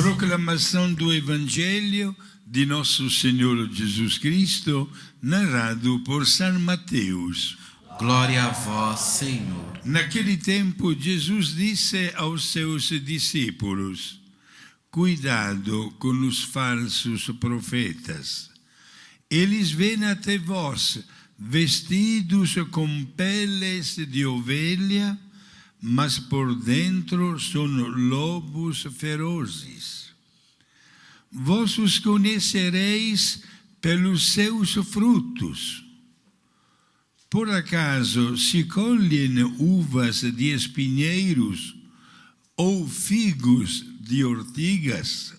Proclamação do Evangelho de Nosso Senhor Jesus Cristo, narrado por São Mateus. Glória a vós, Senhor. Naquele tempo, Jesus disse aos seus discípulos: cuidado com os falsos profetas. Eles vêm até vós, vestidos com peles de ovelha, mas por dentro são lobos ferozes. Vós os conhecereis pelos seus frutos. Por acaso se colhem uvas de espinheiros ou figos de ortigas?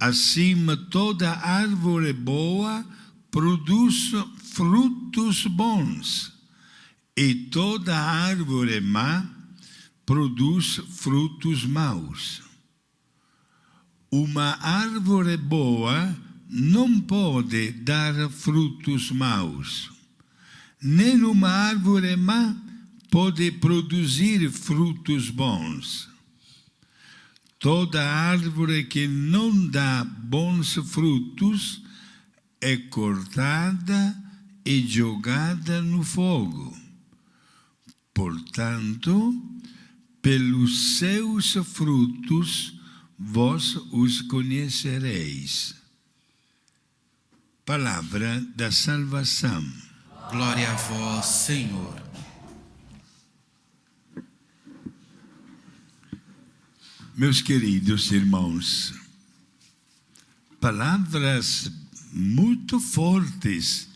Assim, toda árvore boa produz frutos bons, e toda árvore má produz frutos maus. Uma árvore boa não pode dar frutos maus, nem uma árvore má pode produzir frutos bons. Toda árvore que não dá bons frutos é cortada e jogada no fogo. Portanto, pelos seus frutos vós os conhecereis. Palavra da salvação. Glória a vós, Senhor. Meus queridos irmãos, palavras muito fortes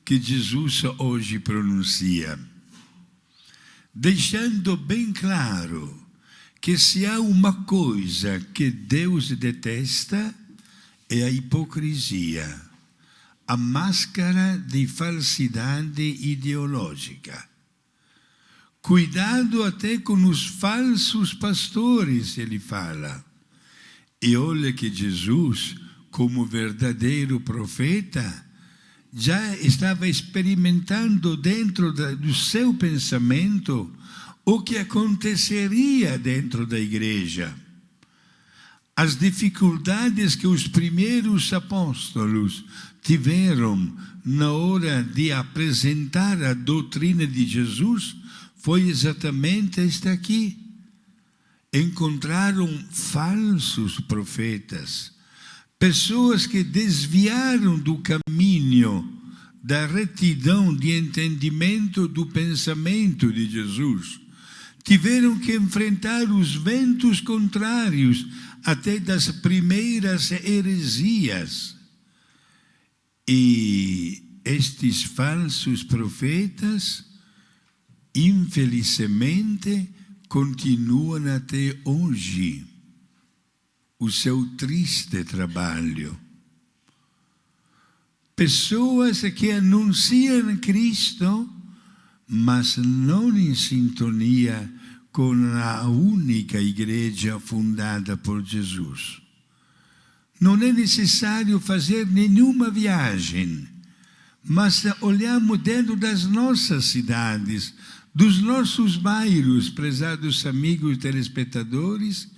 que Jesus hoje pronuncia, deixando bem claro que se há uma coisa que Deus detesta, é a hipocrisia, a máscara de falsidade ideológica. Cuidado até com os falsos pastores, ele fala. E olha que Jesus, como verdadeiro profeta, já estava experimentando dentro do seu pensamento o que aconteceria dentro da igreja. As dificuldades que os primeiros apóstolos tiveram na hora de apresentar a doutrina de Jesus foi exatamente esta aqui. Encontraram falsos profetas, pessoas que desviaram do caminho da retidão de entendimento do pensamento de Jesus. Tiveram que enfrentar os ventos contrários até das primeiras heresias. E estes falsos profetas, infelizmente, continuam até hoje o seu triste trabalho. Pessoas que anunciam Cristo, mas não em sintonia com a única igreja fundada por Jesus. Não é necessário fazer nenhuma viagem, mas olhamos dentro das nossas cidades, dos nossos bairros, prezados amigos telespectadores,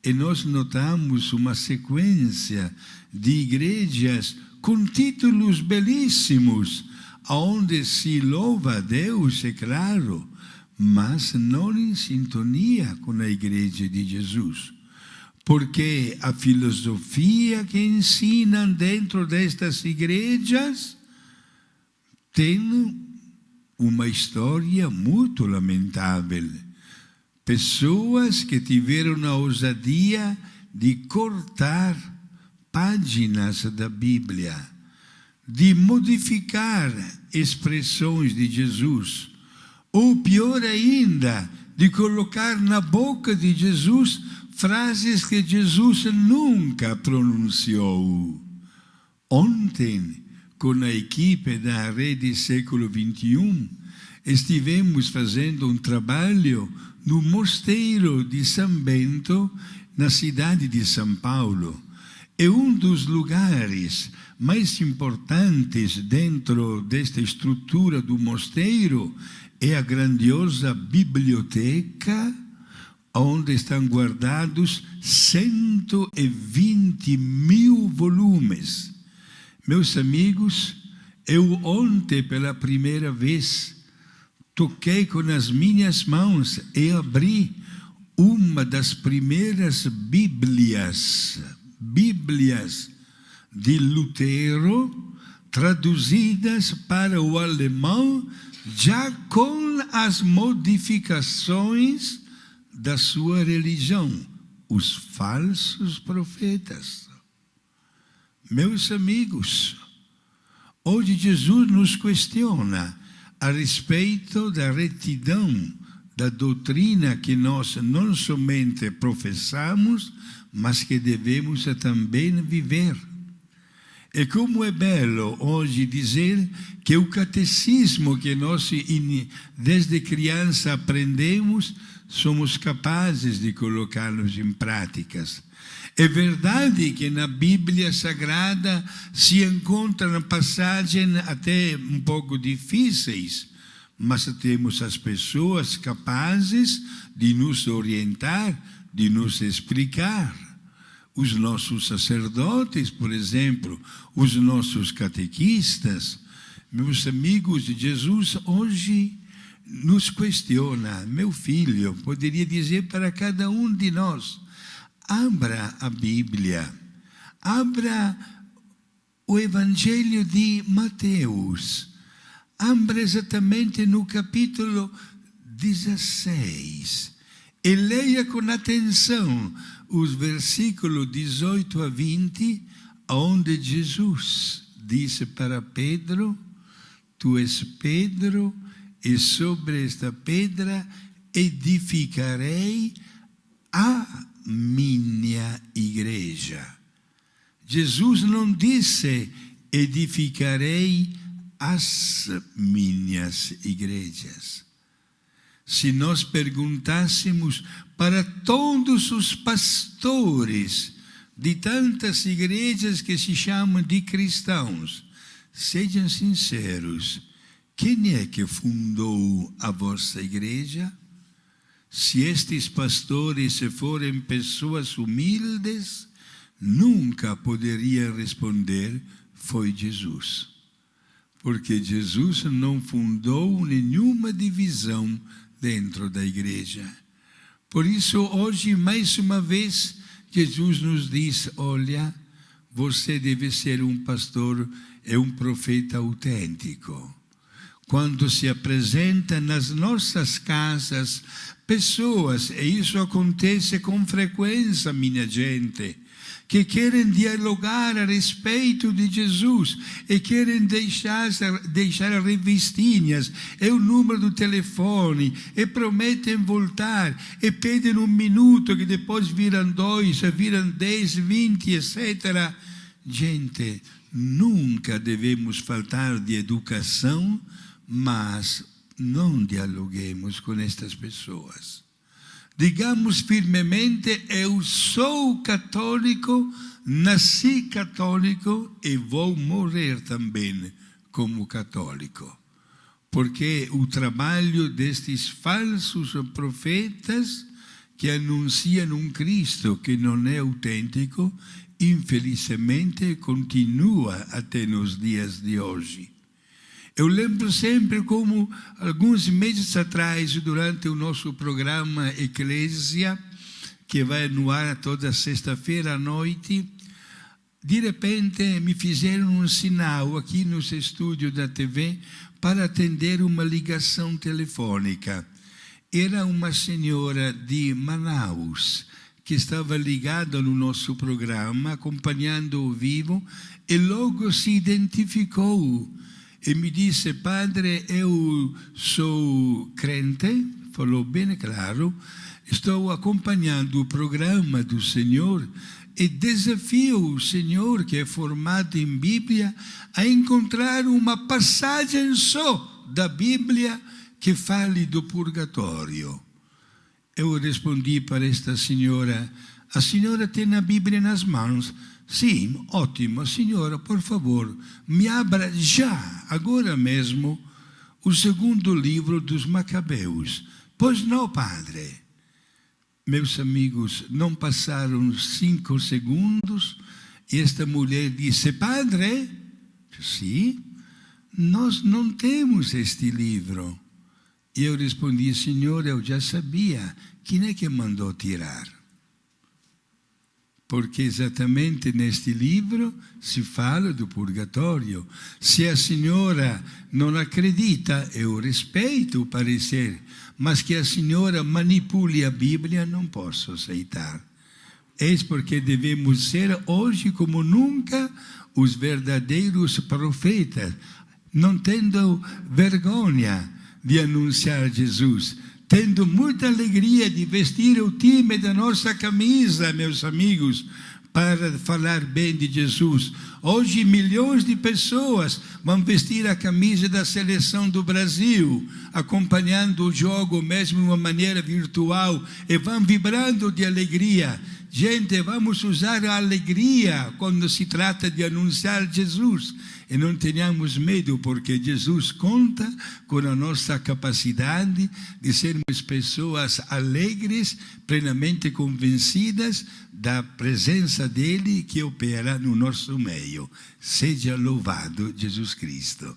e nós notamos uma sequência de igrejas com títulos belíssimos, onde se louva a Deus, é claro, mas não em sintonia com a igreja de Jesus. Porque a filosofia que ensinam dentro destas igrejas tem uma história muito lamentável. Pessoas que tiveram a ousadia de cortar páginas da Bíblia, de modificar expressões de Jesus, ou pior ainda, de colocar na boca de Jesus frases que Jesus nunca pronunciou. Ontem, com a equipe da Rede Século XXI, estivemos fazendo um trabalho no mosteiro de São Bento, na cidade de São Paulo. É um dos lugares mais importantes dentro desta estrutura do mosteiro, é a grandiosa biblioteca, onde estão guardados 120.000 volumes. Meus amigos, eu ontem, pela primeira vez, toquei com as minhas mãos e abri uma das primeiras Bíblias de Lutero, traduzidas para o alemão, já com as modificações da sua religião, os falsos profetas. Meus amigos, hoje Jesus nos questiona a respeito da retidão da doutrina que nós não somente professamos, mas que devemos também viver. E como é belo hoje dizer que o catecismo que nós desde criança aprendemos, somos capazes de colocá-los em práticas. É verdade que na Bíblia Sagrada se encontram passagens até um pouco difíceis, mas temos as pessoas capazes de nos orientar, de nos explicar. Os nossos sacerdotes, por exemplo, os nossos catequistas. Meus amigos, Jesus hoje nos questiona. Meu filho, poderia dizer para cada um de nós, abra a Bíblia, abra o Evangelho de Mateus, abra exatamente no capítulo 16 e leia com atenção os versículos 18 a 20, onde Jesus disse para Pedro, tu és Pedro, e sobre esta pedra edificarei a minha igreja. Jesus não disse, edificarei as minhas igrejas. Se nós perguntássemos para todos os pastores de tantas igrejas que se chamam de cristãos, sejam sinceros, quem é que fundou a vossa igreja? Se estes pastores forem pessoas humildes, nunca poderiam responder, foi Jesus. Porque Jesus não fundou nenhuma divisão dentro da igreja. Por isso, hoje, mais uma vez, Jesus nos diz, olha, você deve ser um pastor e um profeta autêntico. Quando se apresenta nas nossas casas pessoas, e isso acontece com frequência, minha gente, que querem dialogar a respeito de Jesus e querem deixar revistinhas, e o número do telefone, e prometem voltar, e pedem um minuto, que depois viram 2, viram 10, 20, etc. Gente, nunca devemos faltar de educação, mas não dialoguemos com estas pessoas. Digamos firmemente, eu sou católico, nasci católico e vou morrer também como católico. Porque o trabalho destes falsos profetas que anunciam um Cristo que não é autêntico, infelizmente continua até nos dias de hoje. Eu lembro sempre como, alguns meses atrás, durante o nosso programa Eclésia, que vai no ar toda sexta-feira à noite, de repente me fizeram um sinal aqui nos estúdios da TV para atender uma ligação telefônica. Era uma senhora de Manaus, que estava ligada no nosso programa, acompanhando ao vivo, e logo se identificou. E me disse, padre, eu sou crente, falou bem claro, estou acompanhando o programa do Senhor e desafio o Senhor, que é formado em Bíblia, a encontrar uma passagem só da Bíblia que fale do purgatório. Eu respondi para esta senhora, a senhora tem a Bíblia nas mãos? Sim, ótimo, senhora, por favor, me abra já, agora mesmo, o segundo livro dos Macabeus. Pois não, padre. Meus amigos, não passaram 5 segundos e esta mulher disse: padre, sim, nós não temos este livro. E eu respondi: Senhor, eu já sabia, quem é que mandou tirar? Porque exatamente neste livro se fala do purgatório. Se a senhora não acredita, eu respeito o parecer, mas que a senhora manipule a Bíblia, não posso aceitar. Eis porque devemos ser, hoje como nunca, os verdadeiros profetas, não tendo vergonha de anunciar Jesus, tendo muita alegria de vestir o time da nossa camisa, meus amigos, para falar bem de Jesus. Hoje milhões de pessoas vão vestir a camisa da seleção do Brasil, acompanhando o jogo mesmo de uma maneira virtual, e vão vibrando de alegria. Gente, vamos usar a alegria quando se trata de anunciar Jesus. E não tenhamos medo, porque Jesus conta com a nossa capacidade de sermos pessoas alegres, plenamente convencidas da presença dele que opera no nosso meio. Seja louvado Jesus Cristo.